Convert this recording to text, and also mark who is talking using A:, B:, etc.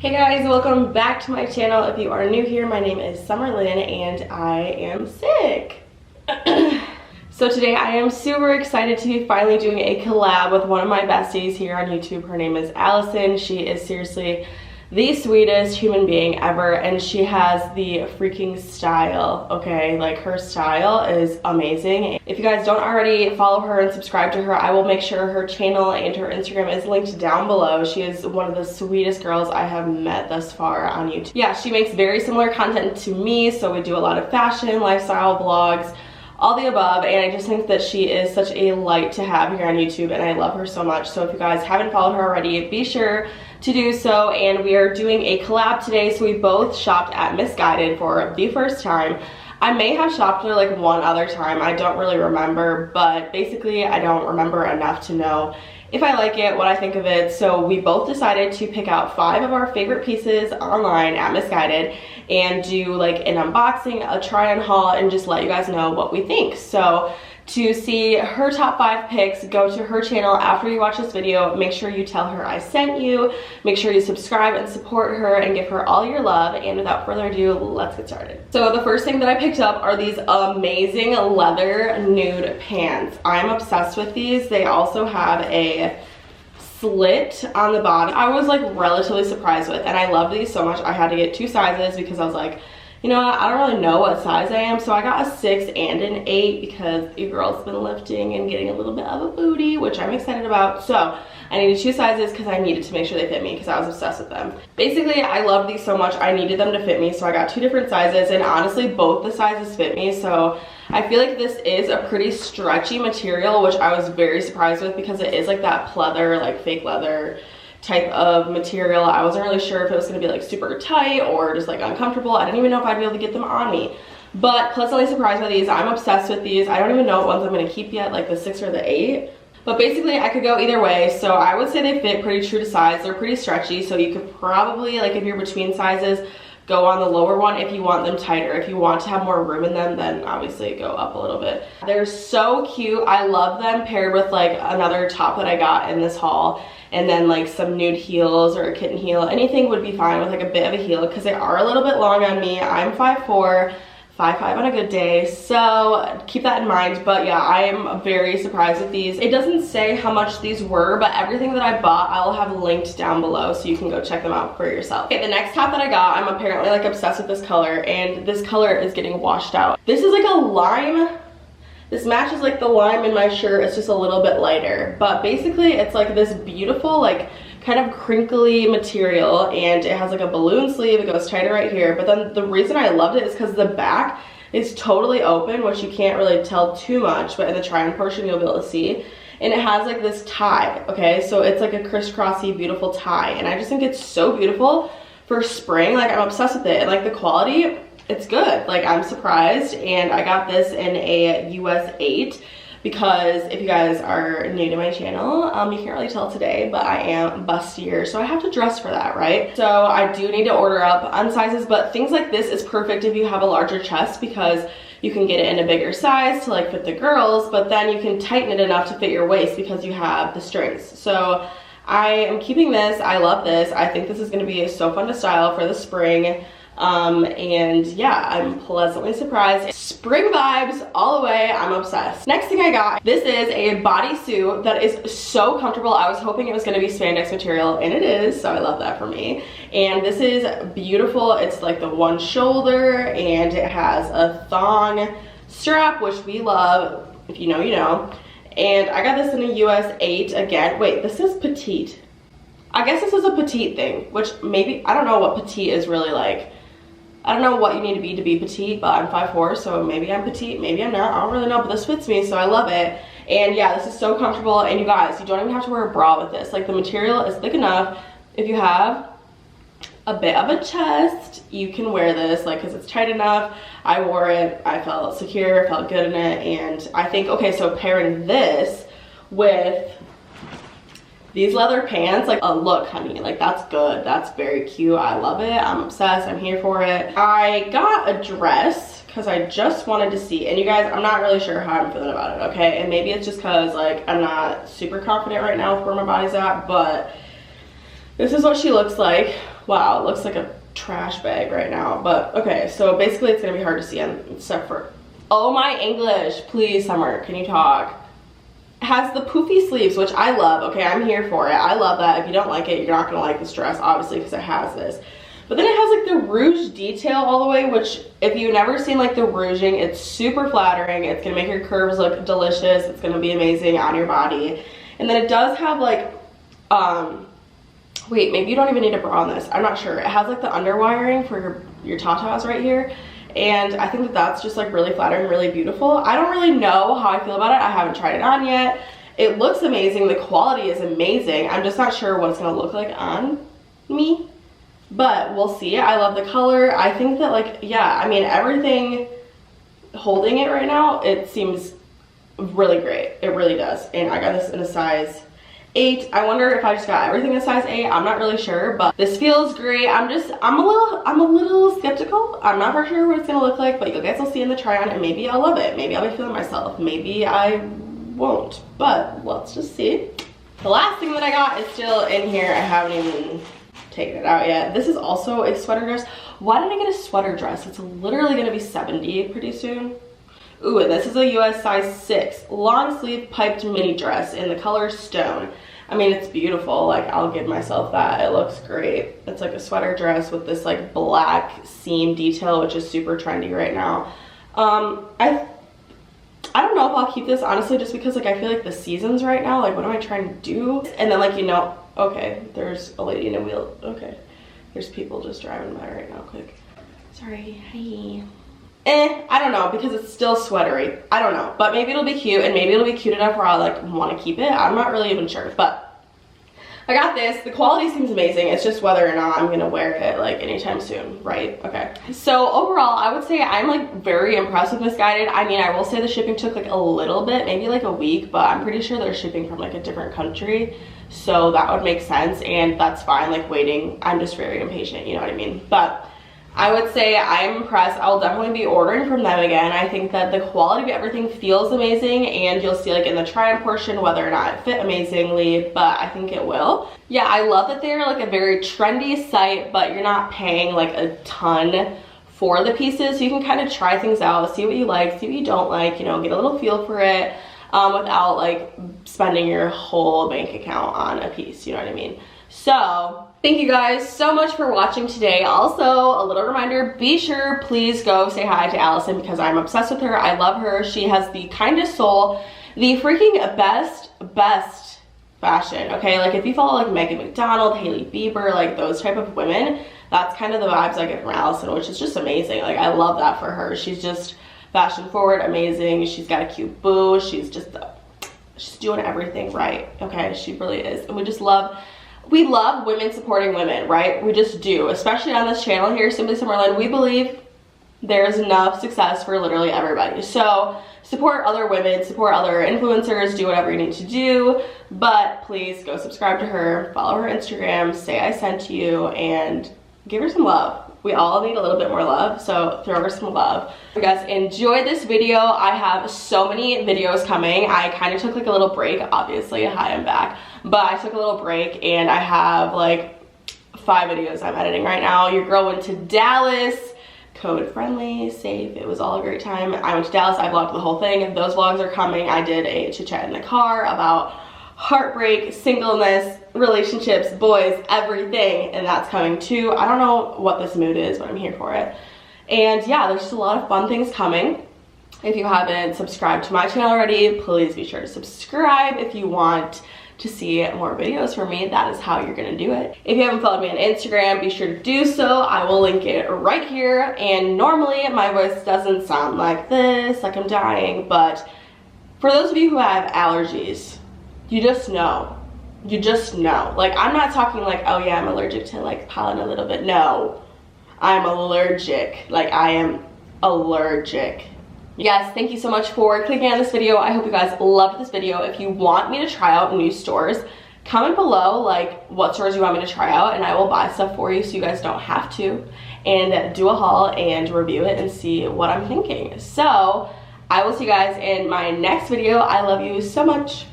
A: Hey guys, welcome back to my channel. If you are new here, my name is Lynn and I am sick. So today I am super excited to be finally doing a collab with one of my besties here on YouTube. Her name is Allison. She is seriously the sweetest human being ever, and she has the freaking style, okay? Like, her style is amazing. If you guys don't already follow her and subscribe to her, I will make sure her channel and her Instagram is linked down below. She is one of the sweetest girls I have met thus far on YouTube. Yeah, she makes very similar content to me, so we do a lot of fashion, lifestyle vlogs, all the above, and I just think that she is such a light to have here on YouTube, and I love her so much. So if you guys haven't followed her already, be sure to do so. And we are doing a collab today, so we both shopped at Missguided for the first time. I may have shopped there like one other time, I don't really remember, but basically I don't remember enough to know if I like it, what I think of it. So we both decided to pick out 5 of our favorite pieces online at Missguided and do like an unboxing, a try on haul, and just let you guys know what we think. So to see her top 5 picks, go to her channel after you watch this video. Make sure you tell her I sent you. Make sure you subscribe and support her and give her all your love. And without further ado, let's get started. So the first thing that I picked up are these amazing leather nude pants. I'm obsessed with these. They also have a slit on the bottom. I was like relatively surprised with, and I love these so much. I had to get 2 sizes because I was like, you know what, I don't really know what size I am, so I got a 6 and an 8 because your girl's been lifting and getting a little bit of a booty, which I'm excited about. So I needed 2 sizes because I needed to make sure they fit me because I was obsessed with them. Basically, I love these so much, I needed them to fit me, so I got 2 different sizes, and honestly, both the sizes fit me. So I feel like this is a pretty stretchy material, which I was very surprised with because it is like that pleather, like fake leather type of material. I wasn't really sure if it was going to be like super tight or just like uncomfortable. I didn't even know if I'd be able to get them on me, but pleasantly surprised by these. I'm obsessed with these. I don't even know what ones I'm going to keep yet, like the 6 or the 8, but basically I could go either way. So I would say they fit pretty true to size. They're pretty stretchy, so you could probably, like if you're between sizes, go on the lower one. If you want them tighter, if you want to have more room in them, then obviously go up a little bit. They're so cute. I love them paired with like another top that I got in this haul, and then like some nude heels or a kitten heel. Anything would be fine with like a bit of a heel because they are a little bit long on me. I'm 5'4", 5'5" on a good day, so keep that in mind. But yeah, I am very surprised with these. It doesn't say how much these were, but everything that I bought I'll have linked down below so you can go check them out for yourself. Okay, the next top that I got, I'm apparently like obsessed with this color, and this color is getting washed out. This is like a lime. This matches like the lime in my shirt. It's just a little bit lighter, but basically it's like this beautiful like kind of crinkly material, and it has like a balloon sleeve. It goes tighter right here, but then the reason I loved it is because the back is totally open, which you can't really tell too much, but in the try-on portion you'll be able to see. And it has like this tie, okay? So it's like a crisscrossy beautiful tie, and I just think it's so beautiful for spring. Like, I'm obsessed with it, and like the quality, it's good. Like, I'm surprised, and I got this in a US 8 because if you guys are new to my channel, you can't really tell today, but I am bustier, so I have to dress for that, right? So I do need to order up on sizes, but things like this is perfect if you have a larger chest because you can get it in a bigger size to like fit the girls, but then you can tighten it enough to fit your waist because you have the strings. So I am keeping this. I love this. I think this is going to be so fun to style for the spring. And yeah, I'm pleasantly surprised. Spring vibes all the way. I'm obsessed. Next thing I got, this is a bodysuit that is so comfortable. I was hoping it was going to be spandex material, and it is, so I love that for me. And this is beautiful. It's like the one shoulder, and it has a thong strap, which we love. If you know, you know. And I got this in a US 8 again. Wait, this is petite. I guess this is a petite thing, which maybe, I don't know what petite is really like. I don't know what you need to be petite, but I'm 5'4", so maybe I'm petite, maybe I'm not. I don't really know, but this fits me, so I love it. And yeah, this is so comfortable, and you guys, you don't even have to wear a bra with this. Like, the material is thick enough. If you have a bit of a chest, you can wear this, like, because it's tight enough. I wore it, I felt secure, felt good in it, and I think, okay, so pairing this with these leather pants, like, look, honey, like, that's good. That's very cute. I love it. I'm obsessed. I'm here for it. I got a dress because I just wanted to see, and you guys, I'm not really sure how I'm feeling about it, okay? And maybe it's just because, like, I'm not super confident right now with where my body's at, but this is what she looks like Wow, it looks like a trash bag right now. But okay, so basically it's gonna be hard to see except for, oh my English, please Summer, can you talk? It has the poofy sleeves, which I love. Okay, I'm here for it. I love that. If you don't like it, you're not gonna like this dress, obviously, because it has this. But then it has like the rouge detail all the way, which if you've never seen like the rouging, it's super flattering. It's gonna make your curves look delicious. It's gonna be amazing on your body. And then it does have like, wait, maybe you don't even need a bra on this. I'm not sure. It has like the underwiring for your tatas right here. And I think that that's just like really flattering, really beautiful. I don't really know how I feel about it. I haven't tried it on yet. It looks amazing. The quality is amazing. I'm just not sure what it's gonna look like on me. But we'll see. I love the color. I think that like, yeah, I mean, everything holding it right now, it seems really great. It really does. And I got this in a size 8. I wonder if I just got everything in size 8. I'm not really sure, but this feels great. I'm a little skeptical. I'm not for sure what it's gonna look like, but you guys will see in the try on, and maybe I'll love it. Maybe I'll be feeling myself. Maybe I won't, but let's just see. The last thing that I got is still in here. I haven't even taken it out yet. This is also a sweater dress. Why did I get a sweater dress? It's literally gonna be 70 pretty soon. Ooh, and this is a US size 6 long sleeve piped mini dress in the color stone. I mean, it's beautiful. Like, I'll give myself that. It looks great. It's like a sweater dress with this like black seam detail, which is super trendy right now. I don't know if I'll keep this, honestly, just because like I feel like the seasons right now, like what am I trying to do? And then like, you know, okay, there's a lady in a wheel. Okay, there's people just driving by right now. Quick, sorry. Hi. I don't know, because it's still sweatery. I don't know, but maybe it'll be cute, and maybe it'll be cute enough where I'll like want to keep it. I'm not really even sure, but I got this. The quality seems amazing. It's just whether or not I'm gonna wear it like anytime soon, right? Okay. So overall, I would say I'm like very impressed with Missguided. I mean, I will say the shipping took like a little bit, maybe like a week, but I'm pretty sure they're shipping from like a different country. So that would make sense, and that's fine, like waiting. I'm just very impatient, you know what I mean? But I would say I'm impressed. I'll definitely be ordering from them again. I think that the quality of everything feels amazing, and you'll see like in the try-on portion whether or not it fit amazingly, but I think it will. Yeah, I love that they're like a very trendy site, but you're not paying like a ton for the pieces, so you can kind of try things out, see what you like, see what you don't like, you know, get a little feel for it without like spending your whole bank account on a piece, you know what I mean? So thank you guys so much for watching today. Also, a little reminder, be sure, please go say hi to Allison, because I'm obsessed with her. I love her. She has the kindest soul, the freaking best fashion, okay? Like if you follow like Megan McDonald, Hailey Bieber, like those type of women, that's kind of the vibes I get from Allison, which is just amazing. Like I love that for her. She's just fashion forward, amazing. She's got a cute boo. She's doing everything right, okay? She really is. And we love women supporting women, right? We just do, especially on this channel here, Simply Summer Lynn. We believe there's enough success for literally everybody. So support other women, support other influencers, do whatever you need to do, but please go subscribe to her, follow her Instagram, say I sent you, and give her some love. We all need a little bit more love, so throw her some love. If you guys enjoyed this video, I have so many videos coming. I kind of took like a little break, obviously. Hi, I'm back. But I took a little break, and I have like 5 videos I'm editing right now. Your girl went to Dallas, code friendly, safe. It was all a great time. I went to Dallas, I vlogged the whole thing. Those vlogs are coming. I did a chit chat in the car about heartbreak, singleness, relationships, boys, everything, and that's coming too. I don't know what this mood is, but I'm here for it. And yeah, there's just a lot of fun things coming. If you haven't subscribed to my channel already, please be sure to subscribe. If you want to see more videos from me, that is how you're gonna do it. If you haven't followed me on Instagram, be sure to do so. I will link it right here. And normally my voice doesn't sound like this, like I'm dying, but for those of you who have allergies, you just know. You just know. Like, I'm not talking like, oh yeah, I'm allergic to like pollen a little bit. No, I'm allergic. Like, I am allergic. Yes, thank you so much for clicking on this video. I hope you guys loved this video. If you want me to try out new stores, comment below like what stores you want me to try out, and I will buy stuff for you so you guys don't have to, and do a haul and review it and see what I'm thinking. So I will see you guys in my next video. I love you so much.